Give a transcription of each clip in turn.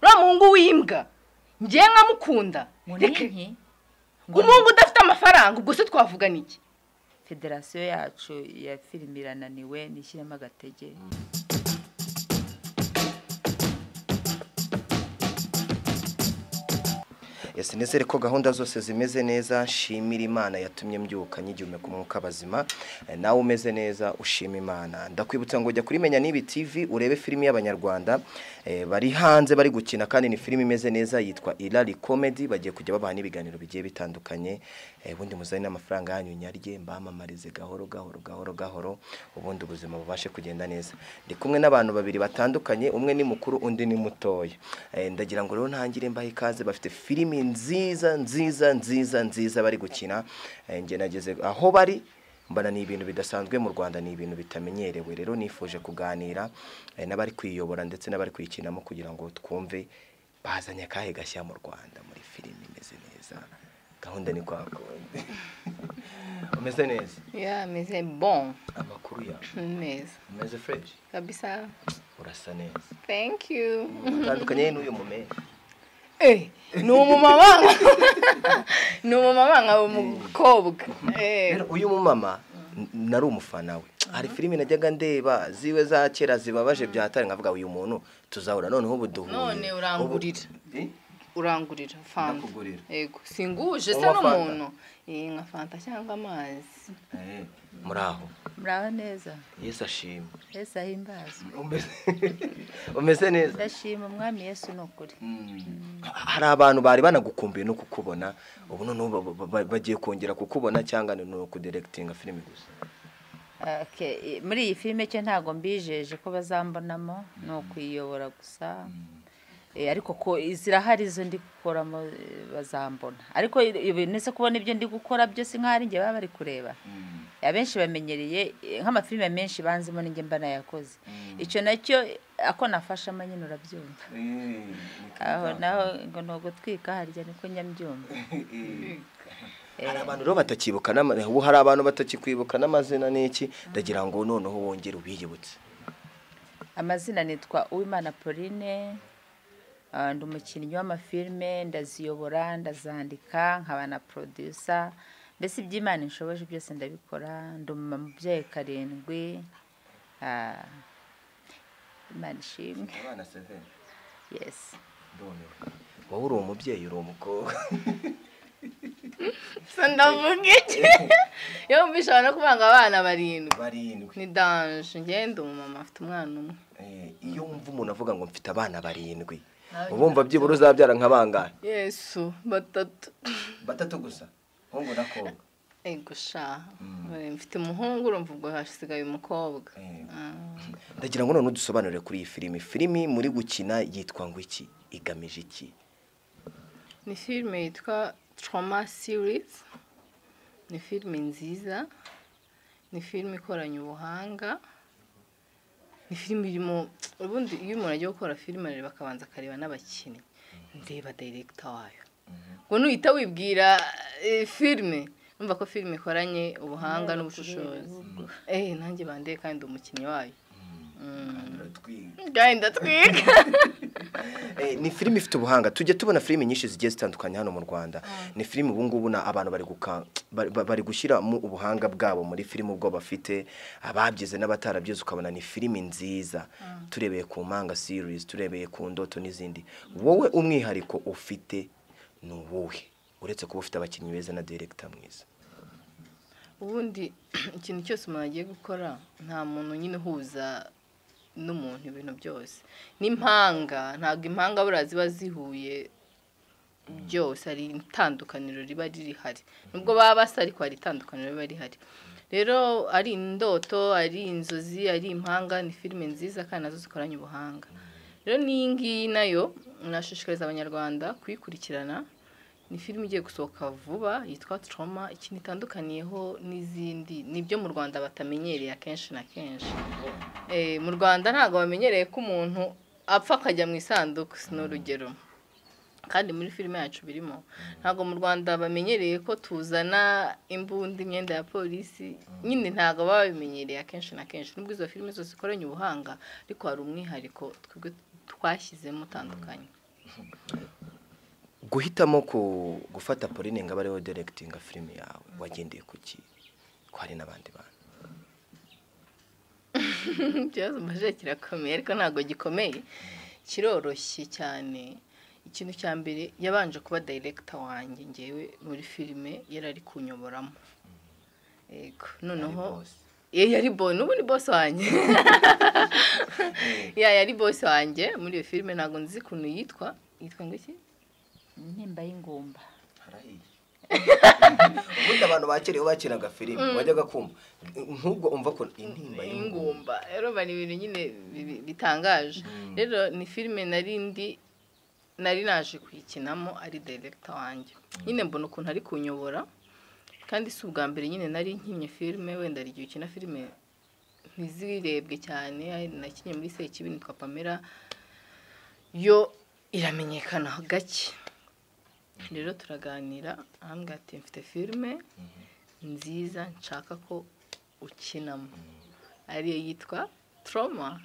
ura muhungu w'imbwa ngiye nkamukunda umuhungu udafite amafaranga ubwo se twavugana iki? Federasiyo yacu ya filime irananiwe nishyiremo agatege. Nizere ko gahunda zose zimeze neza. Nshimira Imana yatumye mbyuka nyigiye ku mwuka bazima. Nawe umeze neza ushima Imana. Ndakwibutsa ngo ujya kuri Menya Nibi TV urebe filime y'Abanyarwanda bari hanze bari gukina, kandi ni filime imeze neza yitwa Irari Comedy. Bagiye kujya babaha n'ibiganiro bigiye bitandukanye. Ubundi muzane n'amafaranga yanyu nyarye mbamamarize gahoro ubundi ubuzima bubashe kugenda neza. Ndi kumwe n'abantu babiri batandukanye, umwe ni mukuru undi ni mutoya. Ndagira ngo rero ntangire mbahe ikaze. Bafite filime nziza bari gukina. Nge nageze aho bari mbana ni ibintu bidasanzwe mu Rwanda, ni ibintu bitamenyerewe. Rero nifuje kuganira n'abari kwiyobora ndetse n'abari kwikinamo kugira ngo twumve bazanye akahe gashya mu Rwanda muri filime imeze neza. Gahunda ni kwa konde. Umeze neza? Yeah, meze bon. Amakuru ya Neza. umeze fresh Kabisa. urasa neza. Thank you. Utandukanye n'uyu mume. Ni umumama nka umukobwa. Uyu mumama nari umufana we. Hari filime najyaga ndeba ziwe za kera zibabaje byatari, nkavuga uyu muntu tuzahura noneho ubuduhuye. None urangurira fanta. Yego, singuje se Unywa fanta? n'umuntu. Nka fanta cyangwa amazi. Muraho. Muraho neza. Yesu ashimwe. Yesu ahimbaza. Umeze neza? Ndashima umwami Yesu nukuri. Hari abantu bari banagukumbuye no kukubona, ubu none bagiye kongera kukubona cyangwa no kudirectinga filime gusa? Okay, muri iyi filime cyo ntago mbijeje ko bazambonamo, no kwiyobora gusa. Ariko ko izirahari zo ndi gukoramo bazambona. Ariko nese kubona ibyo ndi gukora byose nk'ari nge baba bari kureba. Abenshi bamenyereye nk'amafilime menshi banzimo ninge mbana yakoze. Icyo nacyo ako nafasha amanyine urabyumva. Aho naho ngo no gutwika harya niko nyambyumva. Hari abantu rero batakibuka ubu hari abantu batakikwibuka n'amazina n'iki, ndagira ngo noneho wongere ubiyibutse. Amazina nitwa Uwimana Pauline. Ndi umukinnyi w'amafilime, ndaziyobora, ndazandika, nkaba na producer. Mbese iby'Imana inshoboje byose ndabikora. Ndi umubyeyi 7. Imana ishimwe. Abana 7. Yes. Wowe uri umubyeyi uri umukobwa. Sandavuga iki? Yo mbishobora no kubanga abana 7. Ni danger. Ngende umumama afite umwana umwe. Iyo wumva umuntu avuga ngo mfite abana 7, ubumva byibura uzabyara nk'abangana? Yesu, 3 gusa. Hongo nakobwa. Gusha. Mfite umuhungu urumva ubwo hasigaye umukobwa. Ndagira ngo none dusobanurire kuri iyi filime. Filime muri gukina yitwa ngo iki? Igamije iki? Ni filime yitwa Trauma Series. Ni filime nziza. Ni filime ikoranye ubuhanga. Ni filime irimo ubundi iyo umuntu agiye gukora filime rero bakabanza akareba n'abakinnyi. Ndeba director wayo. Ngo nuhita wibwira filime, numva ko filime ikoranye ubuhanga n'ubushishozi. Nanjye bandeye kandi umukinnyi wayo. Ndatwiga. Ni filime ifite ubuhanga. Tujye tubona filime nyinshi zigiye zitandukanye hano mu Rwanda. Ni filime ubu ngubu na abantu bari gushyira mu ubuhanga bwabo muri filime ubwo bafite, ababyize n'abatarabyize, ukabona ni filime nziza. Turebeye ku Manga series, turebeye ku Ndoto n'izindi. Wowe umwihariko ufite ni uwuhe, uretse kuba ufite abakinnyi beza na director mwiza? Ubundi ikintu cyose umuntu agiye gukora nta muntu nyine uhuza n'umuntu ibintu byose. N'impanga ntabwo impanga burazi bazihuye byose, ari itandukaniro riba rihari. Nubwo baba basa ariko hari itandukaniro riba rihari. Rero ari Indoto, ari Inzozi, ari Impanga, ni filime nziza kandi nazo zikoranye ubuhanga. Rero n'ingi nayo nashishikariza Abanyarwanda kuyikurikirana. Ni filime igiye gusohoka vuba yitwa Trauma. Ikintu itandukaniyeho n'izindi nibyo mu Rwanda batamenyereye akenshi na kenshi. Mu Rwanda ntago bamenyereye ko umuntu apfa akajya mu isanduku, n'urugero. Kandi muri filime yacu birimo. Ntago mu Rwanda bamenyereye ko tuzana imbunda, imyenda ya polisi. Nyine ntago babimenyereye akenshi na kenshi. Nubwo izo filime zose zikoranye ubuhanga, ariko hari umwihariko twashyizemo utandukanye. guhitamo gufata Pauline ngo abe ariwe directinga filime yawe wagendeye kuki ko hari n'abandi bantu ikibazo maje kirakomeye ariko ntabwo gikomeye kiroroshye cyane. Ikintu cya mbere yabanje kuba director wanjye ngewe muri filime yarari kunyoboramo. Yego noneho yari n'ubundi boss wanjye yari boss wanjye muri iyo filime. Ntabwo nzi kuntu yitwa ngo iki intimba y'ingumba. ubundi abantu bakiraga filime wajyaga kumva nk'ubwo umva ko intimba y'ingumba rero bari ibintu nyine bitangaje. Rero ni filime nari naje kuyikinamo ari director wanjye. Nyine mbona ukuntu ari kunyobora kandi si ubwa mbere nyine nari nkinye filime. Wenda ari igihe ukina filime ntizirebwe cyane. Nakinye muri Sekibi nitwa Pamela yo iramenyekana gake. Rero turaganira ahambwa ati mfite filime nziza nshaka ko ukinamo ariyo yitwa Trauma.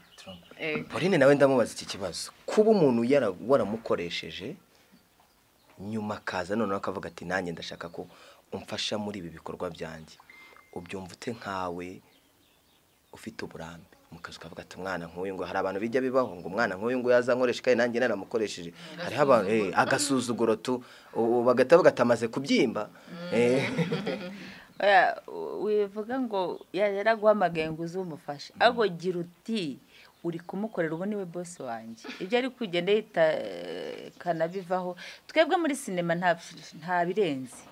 Pauline nawe ndamubaza iki kibazo, kuba umuntu waramukoresheje nyuma kaza noneho akavuga ati nanjye ndashaka ko umfasha muri ibi bikorwa byanjye, ubyumva ute nkawe ufite uburambe mukazi kavuga ati umwana nk'uyu ngo hari abantu bijya bibaho ngo umwana nk'uyu ngo yazankoresha kandi nanjye naramukoresheje, hari abantu agasuzuguro tu bagatavuga atamaze kubyimba. wivuga ngo yaraguhamagaye ngo uzumufashe ago gira uti uri kumukorera ubu niwe boss wanjye. Ibyo ari kugenda yita kanabivaho. Twebwe muri sinema nta birenze.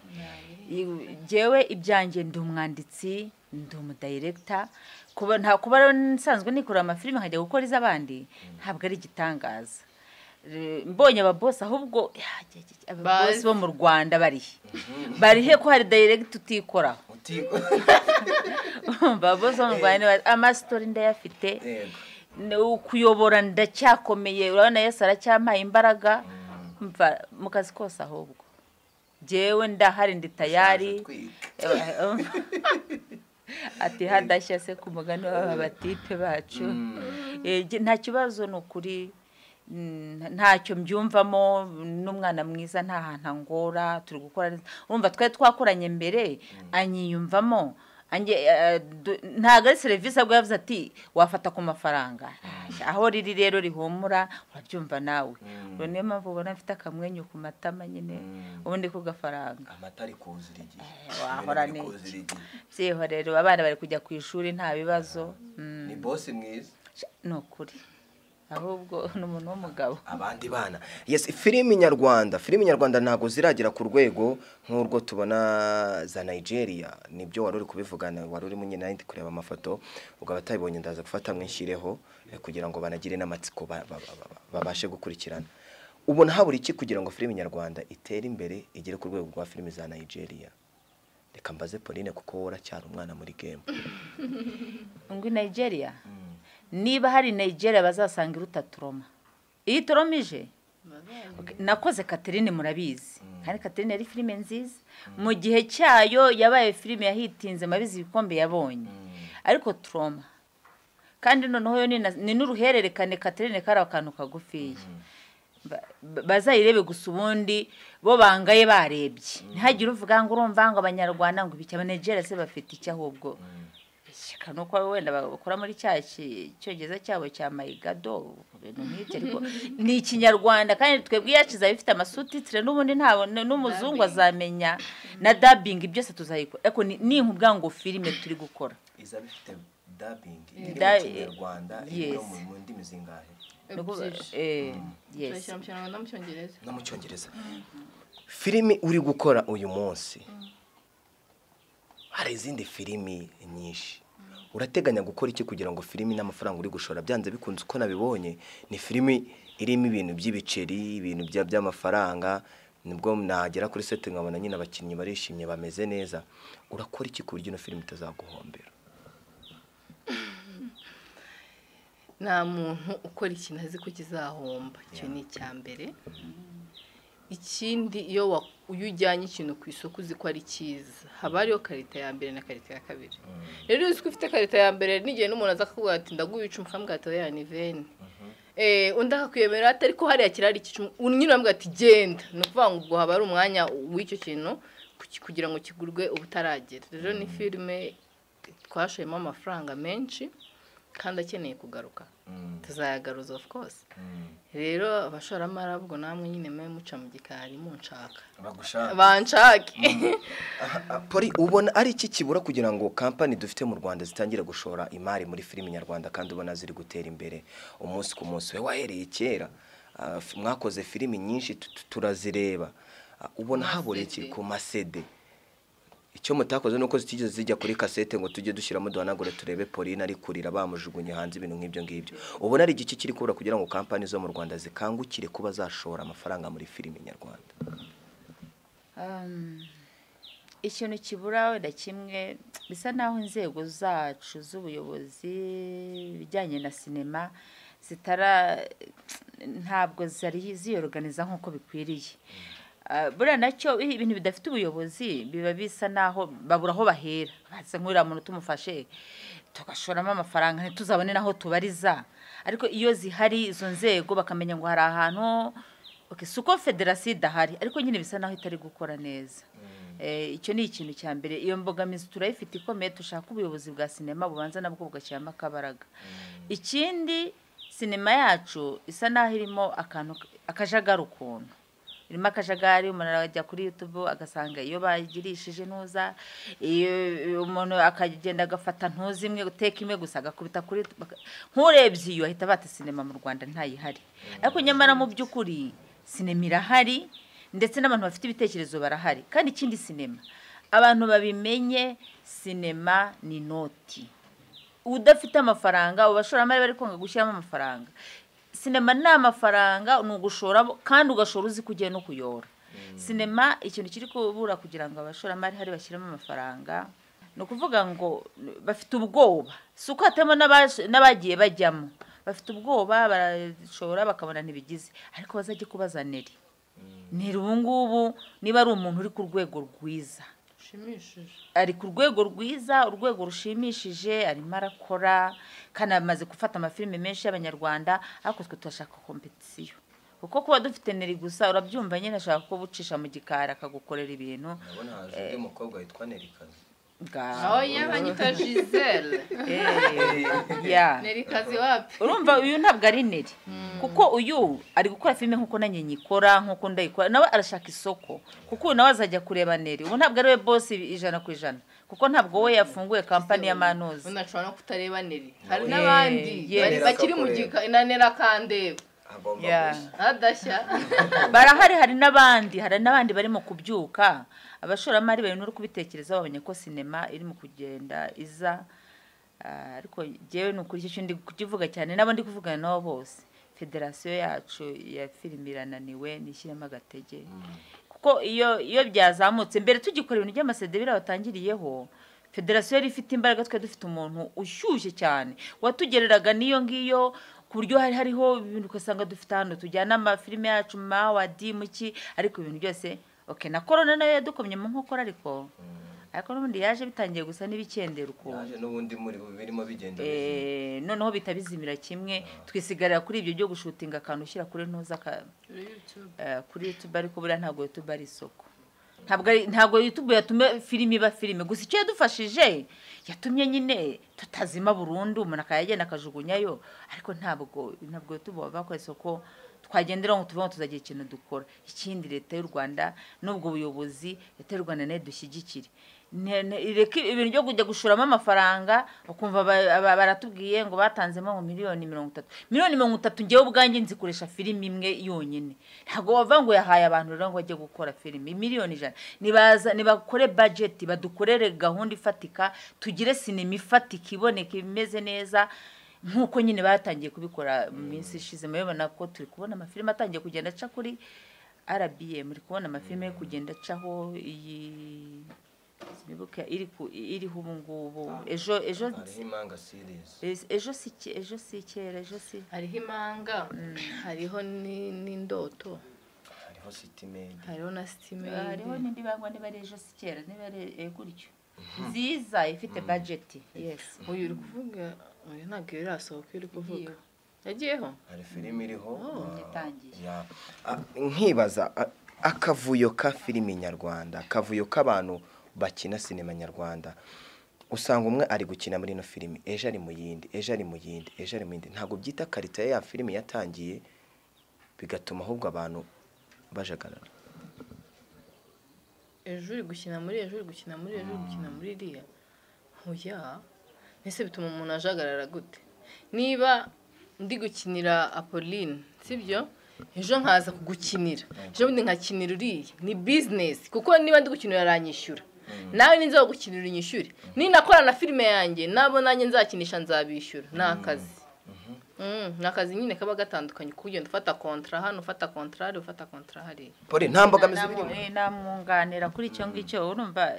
Jewe ibyanjye ndi umwanditsi ndi umudirector kuba nsanzwe nikora amafilime nkajya gukora iz'abandi ntabwo ari igitangaza. Mbonye ababoss ahubwo ababoss bo mu Rwanda barihe ko hari direct utikoraho. Ababoss bo mu Rwanda amastory ndayafite. Kuyobora ndacyakomeye. Urabona Yesu aracyampaye imbaraga mu kazi kose. Ahubwo jewe ndahari ndi tayari. Ati hadashya se ku mugani w'abatipe bacu. Nta kibazo n'ukuri ntacyo mbyumvamo. N'umwana mwiza nta hantu angora turi gukora. Urumva twakoranye mbere anyiyumvamo. Ntago ari service abwo yavuze ati wafata ku mafaranga. Aho riri rero rihumura urabyumva nawe. Niyo mpamvu ubona mfite akamwenyu ku matama nyine ubundi ku gafaranga. Amatari kuzira igihe. Wahora niki. Byeho rero abana bari kujya ku ishuri nta bibazo. Ni boss mwiza. Nukuri. Ahubwo n'umuntu w'umugabo. Abandi bana. Yes, filime nyarwanda ntago ziragera ku rwego nk'urwo tubona za Nigeria. Nibyo wari uri kubivugana, wari uri munye nandi kureba amafoto ugabatayibonye ndaza gufata mwinshireho kugira ngo banagire n'amatsiko babashe gukurikirana. Ubona habura iki kugira ngo filime nyarwanda itere imbere igere ku rwego rwa filime za Nigeria? Reka mbaze Pauline kuko waracyari umwana muri game. Ngo Nigeria niba hari Nigeria bazasanga iruta Trauma. Iyi Trauma ije nakoze Catherine murabizi. Kandi Catherine yari filime nziza. Mu gihe cyayo yabaye filime yahitinze mabizi ibikombe yabonye. Ariko Trauma kandi noneho yo ni n'uruhererekane Catherine kari akantu kagufiye. Bazayirebe gusa ubundi bo bangaye barebye. Ntihagire uvuga ngo urumva ngo abanyarwanda ngo bicya Nigeria se bafite icyo ahubwo. Nuko wenda bakora muri cyogeza cyabo cya Maigado ibintu nk'ibyo ariko ni ikinyarwanda kandi twebwe yaciza bifite amasutitire n'ubundi ntawo n'umuzungu azamenya na dubbing byose tuzayikora. Ariko ni nkubwa ngo filime turi gukora iza bifite dubbing ikinyarwanda no mu ndimi zingahe? Yes. No mu Cyongereza. Filime uri gukora uyu munsi hari izindi filime nyinshi. Urateganya gukora iki kugira ngo filime n'amafaranga uri gushora byanze bikunze uko nabibonye ni filime irimo ibintu by'ibiceri, ibintu by'amafaranga, nibwo nagera kuri set nkabona nyine abakinnyi barishimye bameze neza. Urakora iki ku buryo no filime itazaguhombera? Nta muntu ukora ikintu azi ko kizahomba. Icyo ni icyambere. Ikindi iyo ujyanye ikintu ku isoko uzi ko ari cyiza haba hariyo karita ya mbere na karita ya kabiri. Rero uzi ko ufite karita ya mbere n'igihe n'umuntu aza kuvuga ati ndaguha icumi ukambwira ati oya ni veni undi akakwemera atari ko hariya kirari nyine bambwira ati genda ni ukuvuga ngo ubwo haba ari umwanya w'icyo kintu kugira ngo kigurwe ubutaragera. Rero ni filime twashoyemo amafaranga menshi kandi akeneye kugaruka, tuzayagaruza of course. Rero abashoramari abwo namwe nyine mwe muca mu gikari munshaka banshake. Poli, ubona ari iki kibura kugira ngo kampani dufite mu Rwanda zitangire gushora imari muri filime nyarwanda kandi ubona ziri gutera imbere umunsi ku munsi? We wahereye kera mwakoze filime nyinshi turazireba, ubona habura iki ku masede? Icyo mutakoze nuko zitigeze zijya kuri cassette ngo tujye dushyiramo duhanagure turebe Pauline ari kurira bamujugunye hanze ibintu nk'ibyo ngibyo. Ubona ari igiki kiri kubura kugira ngo kampani zo mu Rwanda zikangukire kuba zashora amafaranga muri filime nyarwanda? Ikintu kibura wenda kimwe bisa naho inzego zacu z'ubuyobozi bijyanye na sinema ntabwo zari ziyorganiza nk'uko bikwiriye. Buriya nacyo ibintu bidafite ubuyobozi biba bisa naho babura aho bahera. Base nk'uriya muntu tumufashe tugashoramo amafaranga ntituzabone naho tubariza, ariko iyo zihari izo nzego bakamenya ngo hari ahantu suko federasiyo idahari, ariko nyine bisa naho itari gukora neza. Icyo ni ikintu cya mbere. Iyo mbogamizi turayifite ikomeye, dushaka ubuyobozi bwa sinema bubanza nabwo bugashyiramo akabaraga. Ikindi, sinema yacu isa naho irimo akantu akajagari ukuntu. Irimo akajagari, umuntu arajya kuri YouTube agasanga iyo bagirishije ntuza, iyo umuntu akagenda agafata ntuzi imwe guteka imwe gusa agakubita kuri nk'urebye iyo ahita bata sinema mu Rwanda ntayihari. Ariko nyamara mu by'ukuri sinema irahari ndetse n'abantu bafite ibitekerezo barahari. Kandi ikindi sinema abantu babimenye, sinema ni noti. Udafite amafaranga, ubashoramari bari kwanga gushyiramo amafaranga. Sinema ni amafaranga nugushora kandi ugashora uzi kugiye no kuyora. Sinema ikintu kiri kubura kugira ngo abashoramari hari bashyiramo amafaranga no kuvuga ngo bafite ubwoba. Suko hatemo n'abagiye bajyamo bafite ubwoba, barashora bakabona ntibigize, ariko bazajye kubaza Neri. Neri ubu ngubu niba ari umuntu uri ku rwego rwiza, ari ku rwego rwiza, urwego rushimishije, arimo arakora kandi amaze gufata amafilime menshi y'abanyarwanda, ariko twe turashaka kompetisiyo. Kuko kuba dufite Neri gusa urabyumva nyine ashaka ko bucisha mu gikari akagukorera ibintu. Nabona haje undi mukobwa witwa Nerikazi. Oya banyita Giselle. Nerikazi wapi? Urumva uyu ntabwo ari Neri. Kuko uyu ari gukora filime nkuko nanjye nyikora, nkuko ndayikora. Nawe arashaka isoko. Kuko nawe azajya kureba Neri. Ubu ntabwo ari we boss 100%. Kuko ntabwo we yafunguye kampani ya Manozi. Unashobora no kutareba Neri. Hari n'abandi bakiri mu gika inanera kandeba. Adashya. Barahari, hari n'abandi barimo kubyuka. Abashoramari bari no kubitekereza babonye ko sinema iri mu kugenda iza, ariko jewe n'ukuri cyo ndi kukivuga cyane nabo ndi kuvugana nabo bose. Federasiyo yacu ya filime irananiwe nishyiramo agatege. Kuko iyo byazamutse mbere tugikora ibintu by'amasede birabatangiriyeho, federasiyo yari ifite imbaraga, twe dufite umuntu ushyushye cyane watugereraga niyo ngiyo ku buryo hariho ibintu ugasanga dufite hano tujyana amafilime yacu mawadi muki, ariko ibintu byose na corona nayo yadukomye mu nkokora, ariko n'ubundi yaje bitangiye gusa n'ibikendera uko yaje n'ubundi muri birimo bigenda noneho bitabizimira kimwe, twisigarira kuri ibyo byo gushutinga akantu ushyira kuri ntuza kuri YouTube, ariko buriya ntabwo YouTube ari isoko. Ntabwo YouTube yatume filime iba filime gusa. Icyo yadufashije yatumye nyine tutazima burundu, umuntu akayagenda akajugunyayo, ariko ntabwo YouTube bava isoko twagendera ngo tuvuga ngo tuzagira ikintu dukora. Ikindi leta y'u Rwanda n'ubwo buyobozi, leta y'u Rwanda nayo dushyigikire. Ibintu byo kujya gushoramo amafaranga ukumva baratubwiye ngo batanzemo ngo miliyoni 30. Miliyoni 30 ngewe ubwanjye nzikoresha filime imwe yonyine. Ntabwo bava ngo yahaye abantu rero ngo bajye gukora filime miliyoni 100. Nibakore budget, badukorere gahunda ifatika, tugire sinema ifatika iboneka imeze neza nkuko nyine batangiye kubikora mu minsi ishize. Mubona ko turi kubona amafilime atangiye kugenda aca kuri RBA, muri kubona amafilime kugenda acaho iyi nibuka iriho ubu ngubu. Ejo Impanga series. Ejo si kera, hariho Impanga, hariho n'indoto, hariho City-Maid, hariho na City-Maid, hariho n'indi bangwa niba ejo si kera, niba gutyo nziza ifite budget. Yes, uyu uri kuvuga uyu ntabwo irasohoka uri kuvuga yagiyeho hari filime iriho gitangiye nkibaza akavuyo ka filime nyarwanda akavuyo k'abantu bakina sinema nyarwanda usanga umwe ari gukina muri ino filime ejo ari mu yindi ejo ari mu yindi ejo ari mu yindi ntabwo byita karita ya filime yatangiye bigatuma ahubwo abantu bajagarara ejo uri gukina muri ejo uri gukina muri ejo uri gukina muri iriya oya ese bituma umuntu ajagarara gute niba ndi gukinira Apolline sibyo ejo nkaza kugukinira ejo bundi nkakinira uriya ni business kuko niba ndi gukinira aranyishyura nawe ninza gukinira unyishyure ninakora na filime yanjye nabo nanjye nzakinisha nzabishyura nakazi nakazi nyine kaba gatandukanye kugenda ufata kontra hano ufata kontrari ufata kontra hari pore ntambogamizi birimo namwunganira kuri icyo ngicyo urumva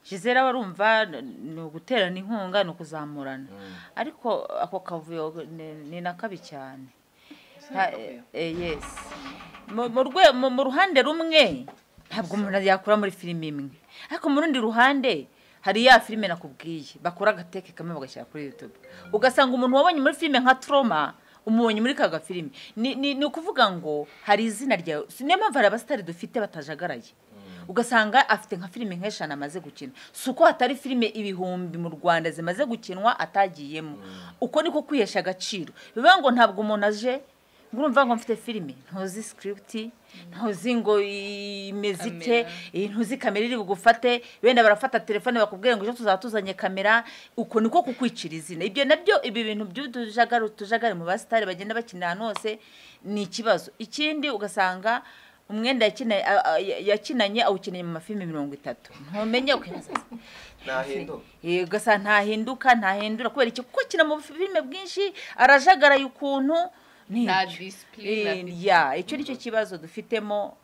Gisela warumva ni uguterana inkunga no kuzamurana ariko ako kavuyo ni nakabi cyane yes mu ruhande rumwe ntabwo umuntu yakura muri filime imwe ariko mu rundi ruhande hari ya filime nakubwiye bakora agateke kamwe bagashyira kuri YouTube ugasanga umuntu wabonye muri filime nka Trauma umubonye muri kaga filime ni ukuvuga ngo hari izina ryawe niyo mpamvu hari abasitari dufite batajagaraye ugasanga afite nka filime nk'eshana amaze gukina suko hatari filime ibihumbi mu Rwanda zimaze gukinwa atagiyemo uko niko kwihesha agaciro bivuga ngo ntabwo umuntu aje ngurumva ngo mfite filime ntuzi script ntuzi ngo imezite ntuzi kamera iri bugufate benda barafata telefone bakubwira ngo tuzatuzanye kamera uko niko kukwicira izina ibyo nabyo ibi bintu by'utujagare mu basitari bagenda bakina ahantu hose ni ikibazo ikindi ugasanga umwenda yakinanye awukeneye mu mafilime 30 ntumenye ukibaza ugasanga ntahindura kubera iki kuko kina mu filime bwinshi arajagaraye ukuntu nta discipline icyo nicyo kibazo dufitemo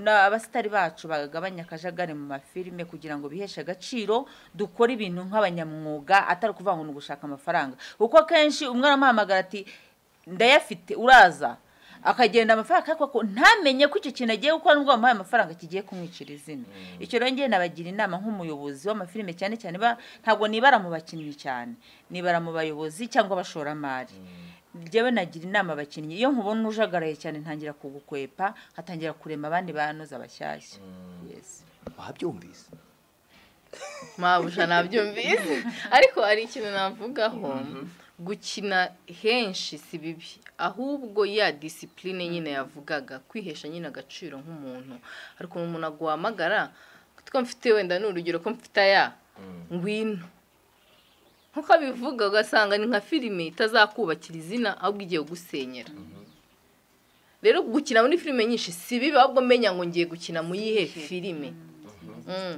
abasitari bacu bagabanya akajagari mu mafilime kugira ngo biheshe agaciro dukora ibintu nk'abanyamwuga atari kuvuga ngo nugushaka amafaranga kuko kenshi umwana amuhamagara ati ndayafite uraza akagenda amafaranga kuko ntamenye ko icyo kintu agiye gukora nubwo bamuhaye amafaranga kigiye kumwicira izina icyo rero ngiye nabagira inama nk'umuyobozi w'amafilime cyane cyane ntabwo nibara mu bakinnyi cyane nibara mu bayobozi cyangwa abashoramari njyewe nagira inama abakinnyi iyo nkubona ujagaraye cyane ntangira kugukwepa hatangira kurema abandi banoza bashyashya yes wabyumvise mabusha nabyumvise ariko ari ikintu navugaho gukina henshi si bibi ahubwo ya discipline nyine yavugaga kwihesha nyine agaciro nk'umuntu ariko umuntu aguhamagara ko mfite wenda n'urugero ko mfite ngwino nkuko bivuga ugasanga ni nka filime itazakubakira izina ahubwo igiye gusenyera rero gukina muri filime nyinshi si bibi ahubwo menya ngo ngiye gukina mu yihe filime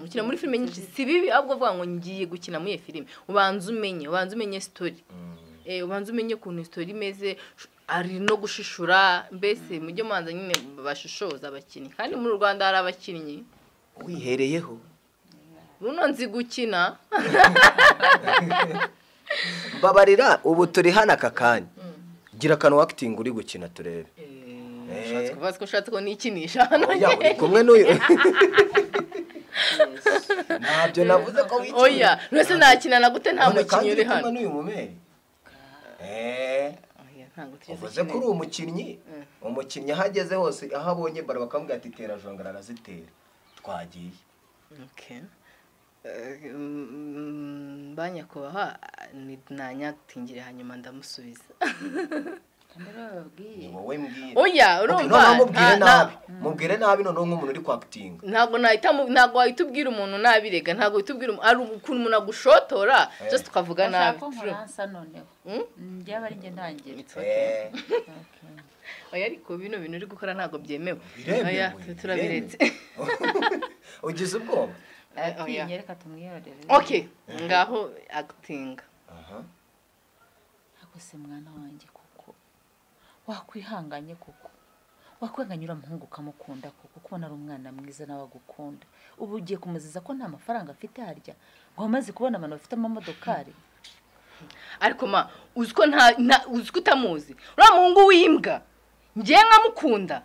gukina muri filime nyinshi si bibi ahubwo vuga ngo ngiye gukina mu yihe filime ubanza umenye story ubanza umenye ukuntu story imeze ari no gushishura mbese mujye manza nyine bashishoza abakinnyi kandi mu Rwanda hari abakinnyi wihereyeho buno nzi gukina mbabarira ubu turi hano aka kanya gira akantu acting uri gukina turebe ushatse ko nikinisha hano uri kumwe n'uyu ntabyo navuze ko wikina oya nose nakinana gute nta mukinnyi uri hano n'uyu mumeri uvuze ko uri umukinnyi ahageze hose aho abonye baro bakamubwira ati tera jongara arazitera twagiye banyakubaha nanyatingire hanyuma ndamusubiza ni wowe mbwiye oya urumva mubwire nabi none nk'umuntu uri kwakitinga ntabwo wahita ubwira umuntu nabi rega ntabwo wahita ubwira ari ukuntu umuntu agushotora just tukavuga nabi njyaba ari njye ntangira oya ariko bino bintu uri gukora ntabwo byemewe oya turabiretse ugize ubwoba nyereka tumwiyorere okay ngaho acting akose mwana wanjye kuko wakwihanganye kuko wakwenganyura muhungu kamukunda kuko kubona ari umwana mwiza nawe agukunda ubu ugiye kumuziza ko nta mafaranga afite harya ngo amaze kubona abantu bafite amamodokari ariko uziko uziko utamuzi uriya muhungu w'imbwa ngiye nkamukunda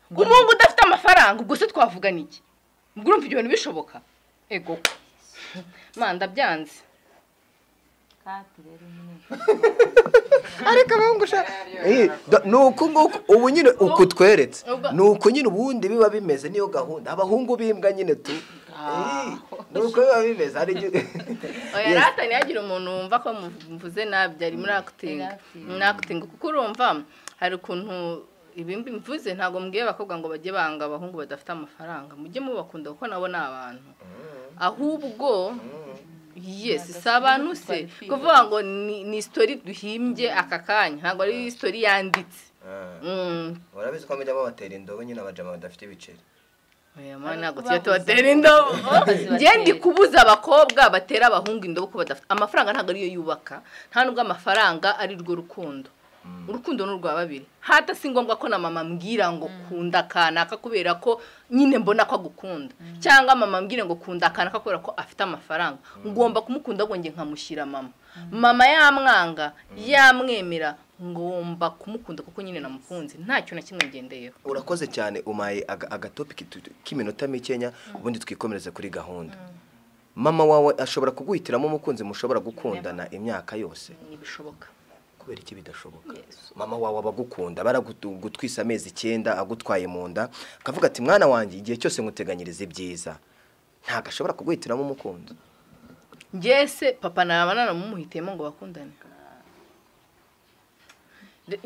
umuhungu udafite amafaranga ubwo se twavugana iki ubwo urumva ibyo bintu bishoboka ego manda byanze kati rero nyine ariko abahungu nuko nguko ubu nyine uko tweretse nuko nyine ubundi biba bimeze niyo gahunda abahungu bimbwa nyine tu nuko biba bimeze ari oya rata ntiyagira umuntu wumva ko mvuze nabi ari muri acting kuko urumva hari ukuntu ibimbi mvuze ntago mbwiye bakobwa ngo bajye banga abahungu badafite amafaranga mujye mubakunda kuko nabo ni abantu ahubwo yes si abantu se kuvuga ngo ni story duhimbye aka kanya ntabwo ari story yanditse urabizi ko mujya babatera indobo nyine abajama badafite ibiceri oya mana ntabwo tubatera indobo ngende kubuza abakobwa batera abahungu indobo ko badafite amafaranga ntabwo ariyo yubaka nta nubwo amafaranga ari rwo rukundo urukundo n'urwa babiri hata si ngombwa ko na mama mbwira ngo kunda kanaka kubera ko nyine mbona ko agukunda cyangwa mama mbwire ngo kunda kanaka kubera ko afite amafaranga ngomba kumukunda ngo nge nkamushyira mama yamwanga yamwemera ngomba kumukunda kuko nyine namukunze ntacyo na kimwe ngendeyeho urakoze cyane umaye agatopic k'iminota mikenya ubundi twikomereze kuri gahunda mama wawe ashobora kuguhitiramo umukunzi mushobora gukundana imyaka yose nibishoboka kubera iki bidashoboka mama wawe abagukunda baragutwisa amezi 9 agutwaye mu nda akavuga ati mwana wanjye igihe cyose nguteganyiriza ibyiza ntago ashobora kuguhitiramo umukunzi ngese papa nabana namumuhitemo ngo bakundane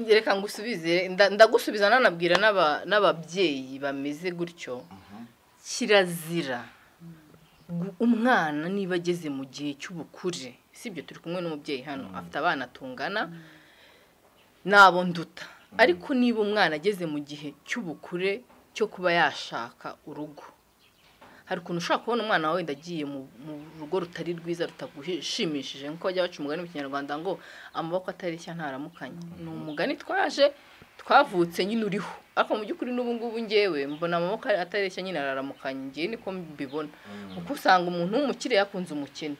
reka ngusubize ndagusubiza nanabwira n'ababyeyi bameze gutyo kirazira umwana niba ageze mu gihe cy'ubukure sibyo turi kumwe n'umubyeyi hano afite abana tungana nabo nduta ariko niba umwana ageze mu gihe cy'ubukure cyo kuba yashaka urugo hari ukuntu ushaka kubona umwana wawe ndagiye mu rugo rutari rwiza rutagushimishije nkuko bajya baca umugani mu kinyarwanda ngo amaboko atareshya ntaramukanye ni umugani twavutse nyine uriho ariko mu by'ukuri n'ubu ngubu ngewe mbona amaboko atareshya nyine araramukanye ngewe niko mbibona kuko usanga umuntu w'umukire yakunze umukene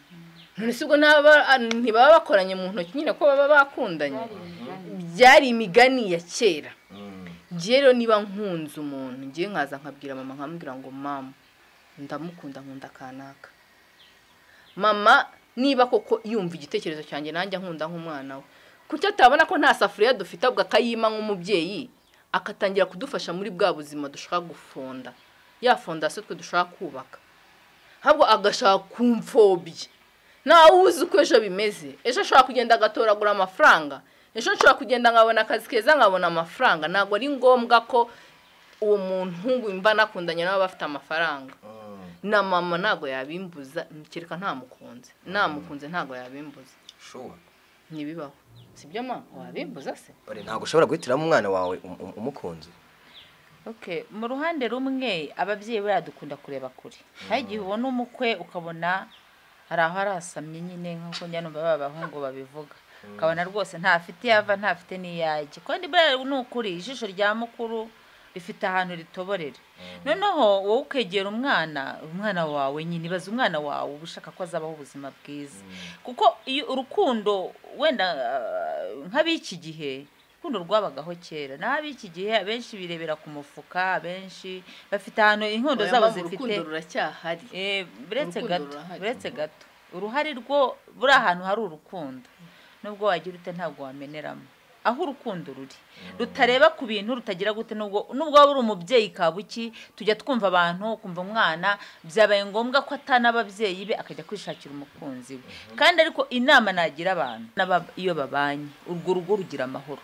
none se ubwo ntibaba bakoranye mu ntoki nyine ko baba bakundanye byari imigani ya kera ngewe rero niba nkunze umuntu ngewe nkaza nkabwira mama nkamubwira ngo mama ndamukunda nkunda kanaka mama niba koko yumva igitekerezo cyanjye nanjye nkunda nk'umwana we kuko atabona ko nta safuriya dufite ahubwo akayima nk'umubyeyi akatangira kudufasha muri bwa buzima dushaka gufonda ya fondasiyo twe dushaka kubaka ahubwo agashaka kumfobya nawe uzi uko ejo bimeze ejo ashobora kugenda agatoragura amafaranga ejo nshobora kugenda nkabona akazi keza nkabona amafaranga ntabwo ari ngombwa ko uwo muntu wimba nakundanye nawe bafite amafaranga na mama ntago yabimbuza kereka namukunze ntago yabimbuza ntibibaho sibyo mama wabimbuza se ntago ushobora guhitiramo umwana wawe umukunzi mu ruhande rumwe ababyeyi baradukunda kureba kure hari igihe ubona umukwe ukabona hari aho arasamye nyine nk'uko njya numva b'abahungu babivuga ukabona rwose ntafite yava ntafite n'iyajya kandi ni ukuri ijisho rya mukuru rifite ahantu ritoborera noneho wowe ukegera umwana wawe nyine ibaza umwana wawe uba ushaka ko azabaho ubuzima bwiza kuko iyo urukundo wenda nk'ab'iki gihe urukundo rwabagaho kera n'ab'iki gihe abenshi birebera ku mufuka abenshi bafite ahantu inkondo zabo zifite urukundo ruracyahari buretse gato uruhari rwo buri ahantu hari urukundo nubwo wagira ute ntabwo wameneramo aho urukundo ruri rutareba ku bintu rutagira gute nubwo waba uri umubyeyi kabuki tujya twumva abantu kumva umwana byabaye ngombwa ko atana ababyeyi be akajya kwishakira umukunzi we kandi ariko inama nagira abantu iyo babanye urwo rugo rugira amahoro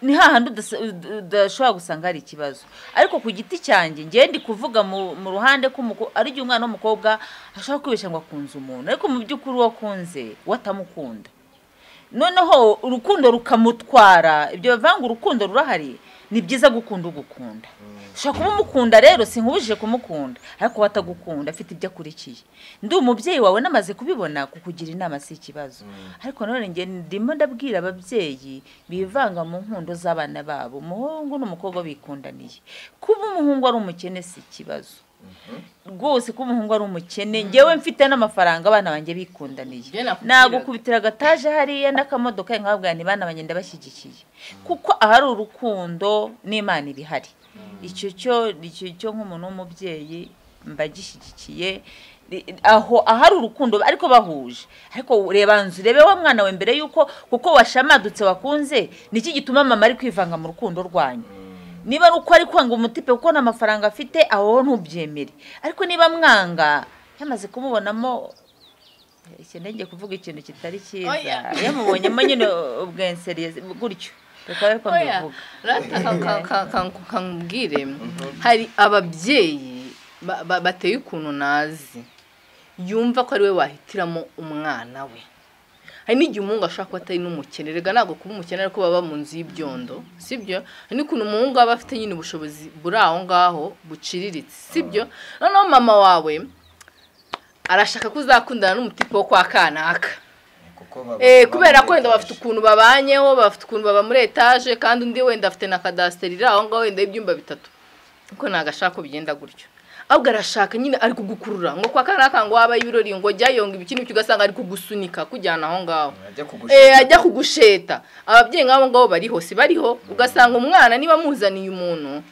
ni hahandi udashobora gusanga hari ikibazo ariko ku giti cyanjye ngiye ndi kuvuga mu ruhande ko ari igihe umwana w'umukobwa ashobora kwibeshya ngo akunze umuntu ariko mu by'ukuri uwo akunze watamukunda noneho urukundo rukamutwara ibyo bavanga urukundo rurahari ni byiza gukunda ugukunda ushaka kuba umukunda rero sinkubujije kumukunda ariko watagukunda afite ibyo akurikiye ndi umubyeyi wawe namaze kubibona kukugira inama si ikibazo ariko none nge ndimo ndabwira ababyeyi bivanga mu nkundo z'abana babo umuhungu n'umukobwa bikundaniye kuba umuhungu ari umukene si ikibazo rwose ko umuhungu ari umukene ngewe mfite n'amafaranga abana banjye bikundaniye nagukubitira agataje hariya n'akamodoka nkababwira ni bana banjye ndabashyigikiye kuko ahari urukundo n'Imana ibihari icyo nk'umuntu w'umubyeyi mbagishyigikiye aho ahari urukundo ariko bahuje ariko reba nzurebe wa mwana we mbere yuko kuko washamadutse wakunze niki gituma mama ari kwivanga mu rukundo rwanyu niba ari uko ari kwanga umutipe kuko n'amafaranga afite aho ntubyemere ariko niba mwanga yamaze kumubonamo ngiye kuvuga ikintu kitari cyiza yamubonyemo nyine ubwenseriye gutyo kakubwire hari ababyeyi bateye ukuntu nazi yumva ko ari we wahitiramo umwana we hari n'igihe umuhungu ashobora kuba atari n'umukene rega ntabwo kuba umukene ariko baba mu nzu y'ibyondo sibyo hari n'ukuntu umuhungu aba afite nyine ubushobozi buri aho ngaho buciriritse sibyo noneho mama wawe arashaka ko uzakundana n'umutipe wo kwa kanaka kubera ko wenda bafite ukuntu babanyeho bafite ukuntu baba muri etaje kandi undi wenda afite na kadasiteri iri aho ngaho wenda y'ibyumba 3 kuko ntabwo ashaka ko bigenda gutyo ahubwo arashaka nyine ari kugukurura ngo kwa kanaka ngo waba ibirori ngo jyayonga ibikini ugasanga ari kugusunika kujyana aho ngaho ajya kugusheta ababyeyi nk'abo ngabo bariho si bariho ugasanga umwana niba muzaniye umuntu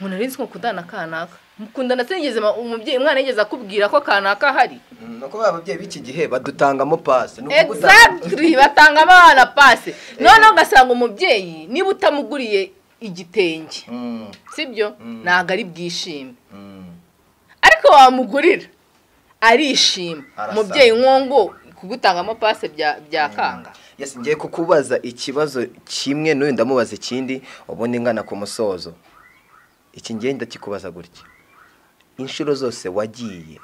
arinzi ko kudana kanaka mukundana sengeze umubyeyi umwana yigeze akubwira ko kanaka hari nuko ababyeyi b'iki gihe badutangamo passe exactly batanga abana passe none ugasanga umubyeyi niba utamuguriye igitenge sibyo ntago ari bwishime ariko wamugurira arishima umubyeyi nkongo kugutangamo passe bya kanga yes ngiye kukubaza ikibazo kimwe n'uyu ndamubaza ikindi ubundi ngana ku musozo iki ngenda kikubaza gutya inshuro zose wagiye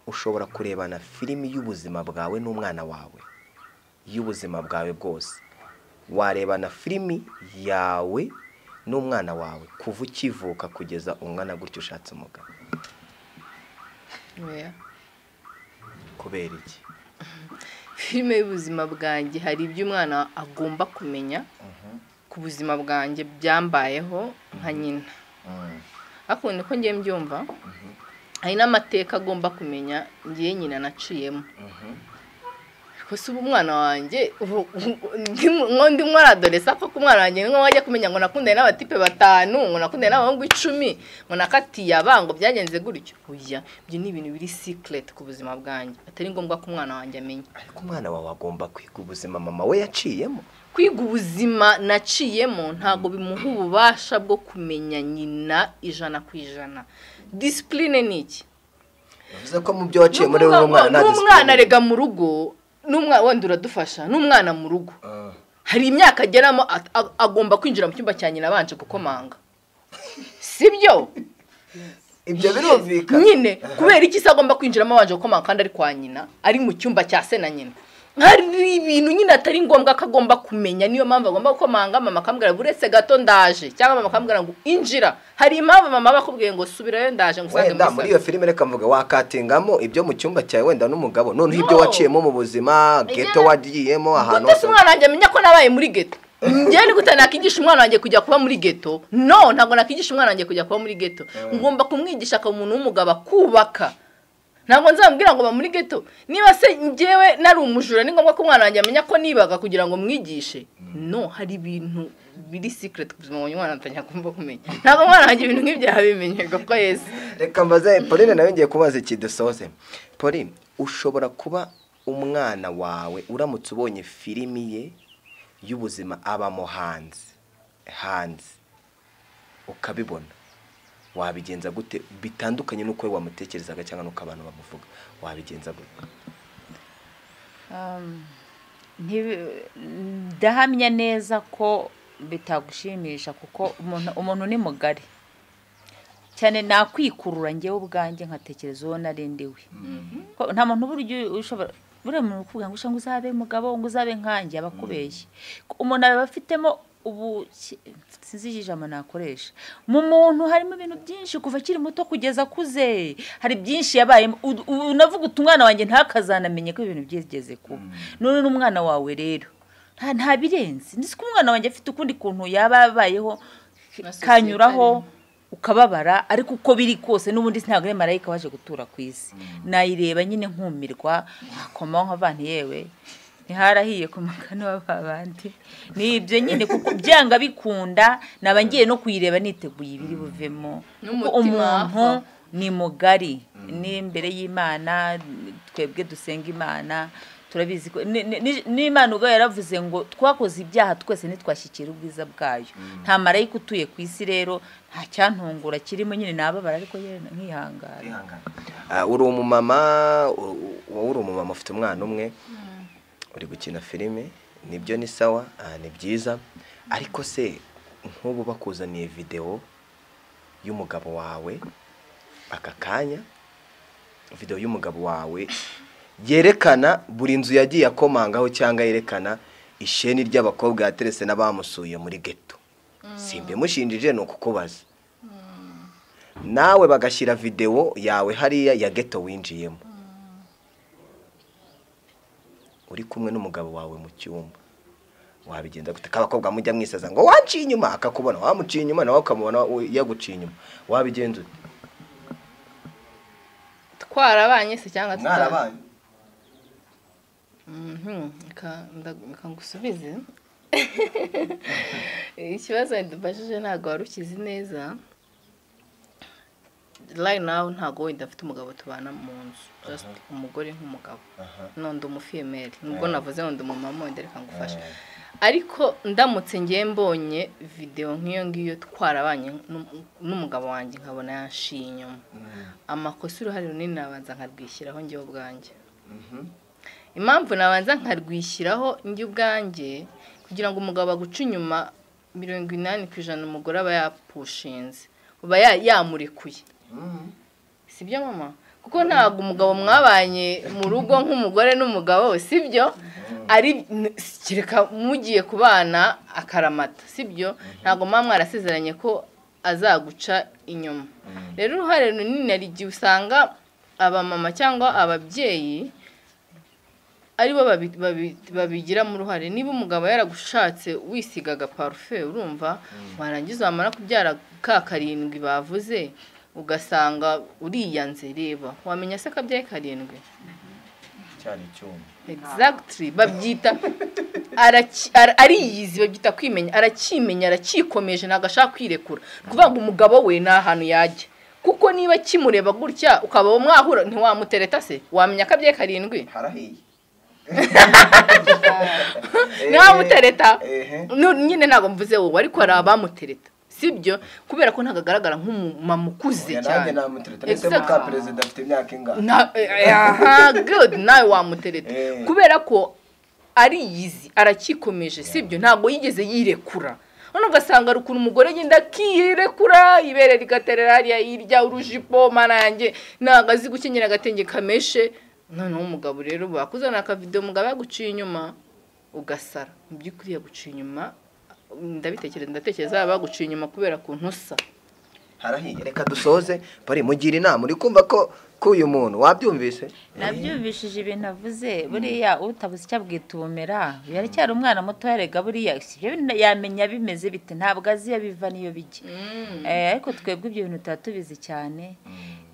ushobora kurebana filimi y'ubuzima bwawe n'umwana wawe y'ubuzima bwawe bwose warebana filimi yawe n'umwana wawe kuva ukivuka kugeza umwana gutyo ushatse umugabo kubera iki filime y'ubuzima bwanjye hari ibyo umwana agomba kumenya ku buzima bwanjye byambayeho nka nyina ariko niko ngiye mbyumva hari n'amateka agomba kumenya ngiye nyina naciyemo ariko si umwana wanjye ndi mwaradoresa ko umwana wanjye ngo wajya kumenya ngo nakundanye n'abatipe 5 ngo nakundanye n'abahungu 10 ngo nakatiye abango byagenze gutyo oya ibyo ni ibintu biri secret ku buzima bwanjye atari ngombwa ko umwana wanjye amenya ariko umwana wawe agomba kwiga ubuzima mama we yaciyemo kwiga ubuzima naciyemo ntago bimuha ububasha bwo kumenya nyina 100%. Discipline niki bivuze ko mu byo waciye muri uwo mwana n'umwana rega mu rugo n'umwana wenda uradufasha n'umwana mu rugo hari imyaka ageramo agomba kwinjira mu cyumba cya nyina abanje gukomanga sibyo ibyo birumvikana nyine kubera iki se agomba kwinjiramo abanje gukomanga kandi ari kwa nyina ari mu cyumba cya se na nyina hari ibintu nyine atari ngombwa akagomba kumenya niyo mpamvu agomba gukomanga mama akambwira buretse gato ndaje cyangwa mama akambwira ngo injira hari impamvu mama bakubwiye ngo subirayo ndaje ngusange wenda muri iyo filime reka mvuga wakatingamo ibyo mu cyumba cyawe wenda n'umugabo none ibyo waciyemo mu buzima ghetto wagiyemo ahantu hose umwana wanjye amenya ko nabaye muri ghetto njye ni gute nakigisha umwana wanjye kujya kuba muri ghetto no ntabwo nakigisha umwana wanjye kujya kuba muri ghetto ngomba kumwigisha ko umuntu w'umugabo kubaka ntabwo nzambwira ngo ba muri ghetto niba se njyewe nari umujura ni ngombwa ko umwana wanjye amenya ko nibaga kugira ngo mwigishe no hari ibintu biri secret kubuzima ngo umwana atanya kumva kumenya ntabwo umwana wanjye ibintu nk'ibyo yabimenye ko Yesu reka mbaze Pauline nawe ngiye kubaza ikidusoze Pauline ushobora kuba umwana wawe uramutse ubonye filimi ye y'ubuzima abamo hanze ukabibona wabigenza gute bitandukanye nuko wamutekerezaga cyangwa nuko abantu bamuvuga wabigenza gute ndahamya neza ko bitagushimisha kuko umuntu ni mugari cyane nakwikurura ngewe ubwanjye nkatekereza uwo narindiwe nta muntu buryo ushobora bure mu kuvuga ngo ushangu uzabe mugabo ngo uzabe nkanjye abakubeshye umuntu abafitemo ubu sinzijije nakoresha mu muntu harimo ibintu byinshi kuva kiri muto kugeza kuze hari byinshi yabaye unavuga umwana wanjye ntakazanamenye ko ibintu byigeze kuba none n'umwana wawe rero nta birenze ndisi ko umwana wanjye afite ukundi kuntu yababayeho kanyuraho ukababara ariko uko biri kose n'ubundi ntabwo ari marayika waje gutura ku isi nayireba nyine nkumirwa akoma nk'abantu yewe ntiharahiye ku mugani w'abandi nibyo nyine kuko byanga bikunda naba ngiye no kuyireba niteguye ibiri buvemo umuntu ni mugari ni imbere y'Imana twebwe dusenga Imana turabizi ko n'Imana ubwo yaravuze ngo twakoze ibyaha twese nitwashyikira ubwiza bwayo nta marayika utuye ku isi rero nta cyantungura kirimo nyine nababara ariko yena nkihangana uri umumama wowe uri umumama ufite umwana umwe uri gukina filime nibyo ni sawa ni byiza ariko se nk'ubu bakuzaniye video y'umugabo wawe aka kanya video y'umugabo wawe yerekana buri nzu yagiye akomangaho cyangwa yerekana isheni ry'abakobwa yaterese n'abamusuye muri ghetto simbe mushinjije no kukubaza nawe bagashyira video yawe hariya ya ghetto winjiyemo uri kumwe n'umugabo wawe mu cyumba wabigenda gute kabakobwa mujya mwisaza ngo wanciye inyuma akakubona wamuciye inyuma nawe ukamubona yaguciye inyuma wabigenza ute twarabanye se cyangwa mwarabanye ngusubize ikibazo ndubajije ntago warukizi neza right now ntago wenda afite umugabo tubana mu nzu just umugore nk'umugabo nondo umufemale nubwo navuze ngo ndumumama wenda reka ngufashe ariko ndamutse ngiye mbonye video nk'iyo ngiyo twarabanye n'umugabo wanjye nkabona yanshiye inyuma amakosa uruhare runini nabanza nkarwishyiraho njye ubwanjye impamvu nabanza nkarwishyiraho njye ubwanjye kugira ngo umugabo aguce inyuma 80% umugore aba yapushinze uba yamurekuye sibyo mama kuko ntago umugabo mwabanye mu rugo nk'umugore n'umugabo sibyo ari kireka mugiye kubana akaramata sibyo ntago mama arasezeranye ko azaguca inyuma rero uruhare runini ari gihe usanga aba mama cyangwa ababyeyi aribo babigira mu ruhare niba umugabo yaragushatse wisigaga parfait urumva warangiza wamara kubyara ka karindwi bavuze ugasanga uriyanze reba wamenya se kabyaye karindwi cyane cyumba exactly babyita ariyizi babyita kwimenya arakimenya arakikomeje nagashaka kwirekura kuvuga ngo umugabo we na ahantu yajya kuko niba kimureba gutya ukaba mwahura ntiwamutereta se wamenya kabyaye karindwi harahiye ntiwamutereta nyine ntago mvuze wowe ariko hari abamutereta sibyo kubera ko ntagaragara nk'umumama ukuze cyane ka president afite imyaka ingana good nawe wamutereta kubera ko ariyizi arakikomeje sibyo ntago yigeze yirekura none ugasanga ari ukuntu umugore agenda akirekura ibere rigaterera hariya hirya urujipo mana yanjye ntago azi gukenyera agatenge kameshe noneho umugabo rero bakuzana akavideo umugabo yaguciye inyuma ugasara mu by'ukuri yaguciye inyuma ndatekereza baguciye inyuma kubera kuntu usa harahiye reka dusoze bari mugira inama uri kumva ko uyu muntu wabyumvise nabyumvishije ibintu avuze buriya utabuze icyo abwitumera yaracyari umwana muto yarega buriya yamenya bimeze bite ntabwo azi yabiva niyo bijye ariko twebwe ibyo bintu tutatubizi cyane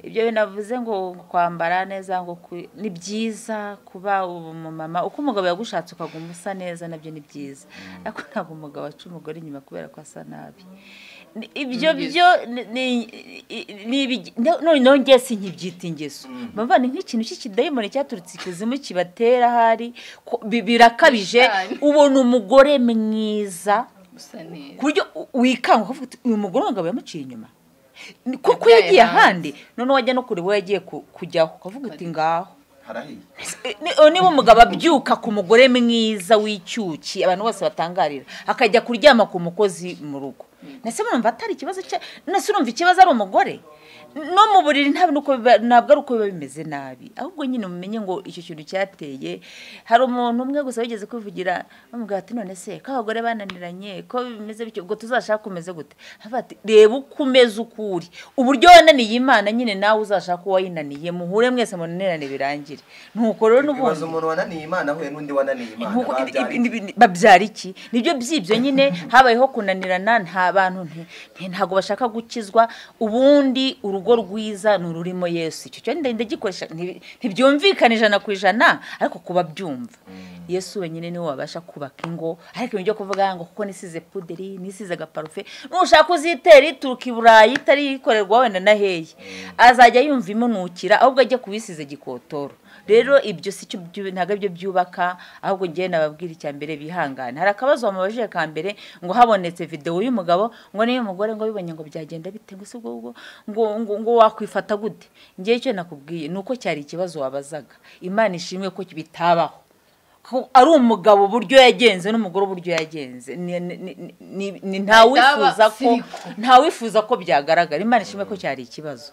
ibyo binavuze ngo kwambara neza ngo ni byiza kuba umumama uko umugabo yagushatse ukaguma usa neza nabyo ni byiza ariko ntabwo umugabo aca umugore inyuma kubera ko asa nabi ibyo byo noneho ngiye sinkibyita ingeso bava ni nk'ikintu cy'ikidayimoni cyaturutse ikuzimu kibatera hari birakabije ubona umugore mwiza ku buryo wikanga ukavuga uti uyu mugore w'umugabo yamuciye inyuma kuko yagiye ahandi noneho wajya no kureba yagiye kujyaho ukavuga uti ngaho niba umugabo abyuka ku mugore mwiza w'icyuki abantu bose batangarira akajya kuryama ku mukozi mu rugo nase murumva atari ikibazo cye nase urumva ikibazo ari umugore no mu buriri ntabwo ari uko biba bimeze nabi ahubwo nyine mumenye ngo icyo kintu cyateye hari umuntu umwe gusa wigeze kwivugira bamubwira ati none se ko abagore bananiranye ko bimeze bityo ubwo tuzashaka kumeze gute ati reba uko umeze ukuri uburyo wananiye Imana nyine nawe uzashaka uwo yinaniye muhure mwese munanirane birangire nuko rero n'ubundi umuntu wananiye Imana ahuye n'undi wananiye Imana babyara iki nibyo byibyo nyine habayeho kunanirana abantu ntago bashaka gukizwa ubundi urugo rwiza nururimo Yesu icyo cyo ndagikoresha ntibyumvikana 100% ariko kuba byumva Yesu wenyine niwe wabasha kubaka ingo ariko ibyo kuvuga ngo kuko nisize puderi nisize agaparufe nushaka uzitera ituruka iburayi itari ikorerwa wenda na heye azajya yumva imunukira ahubwo ajye kubisize gikotoro rero ibyo si cyo ntago ibyo byubaka ahubwo ngiye nababwira icya mbere bihangane hari akabazo bamubajije ka mbere ngo habonetse video y'umugabo ngo niyo mugore ngo bibonye ngo byagenda bite ngo ubwo ngo wakwifata gute ngiye icyo nakubwiye nuko cyari ikibazo wabazaga Imana ishimwe ko bitabaho ari umugabo buryo yagenze n'umugore buryo yagenze ni ntawifuza ko byagaragara Imana ishimwe ko cyari ikibazo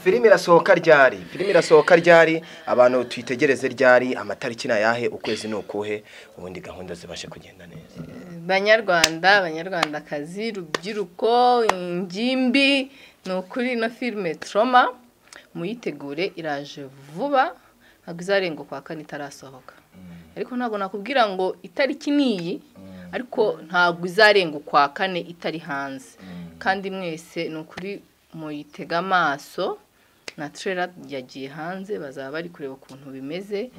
filime irasohoka ryari abantu twitegereze ryari amatariki nayahe ukwezi nukuhe ubundi gahunda zibashe kugenda neza banyarwandakazi rubyiruko ingimbi nukuri na filime Trauma muyitegure iraje vuba ntabwo izarenga kwa kane itarasohoka ariko ntabwo nakubwira ngo itariki niyi ariko ntabwo izarenga kwa kane itari hanze kandi mwese nukuri muyitega amaso na trailer yagiye hanze bazaba bari kureba ukuntu bimeze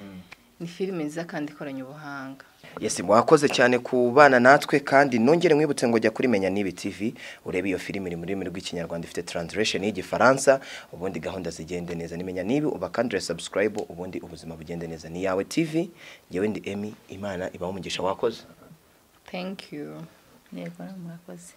ni filime nziza kandi ikoranye ubuhanga Yes mwakoze cyane kubana natwe kandi nongere mwibutse ngo jya kuri Menya Nibi TV urebe iyo filime iri muri rurimi rw'ikinyarwanda ifite translation y'igifaransa ubundi gahunda zigende neza ni Menya Nibi ubakandire subscribe ubundi ubuzima bugende neza ni Yawe TV ngewe ndi Emmy Imana ibaho umugisha wakoze Thank you Yego mwakoze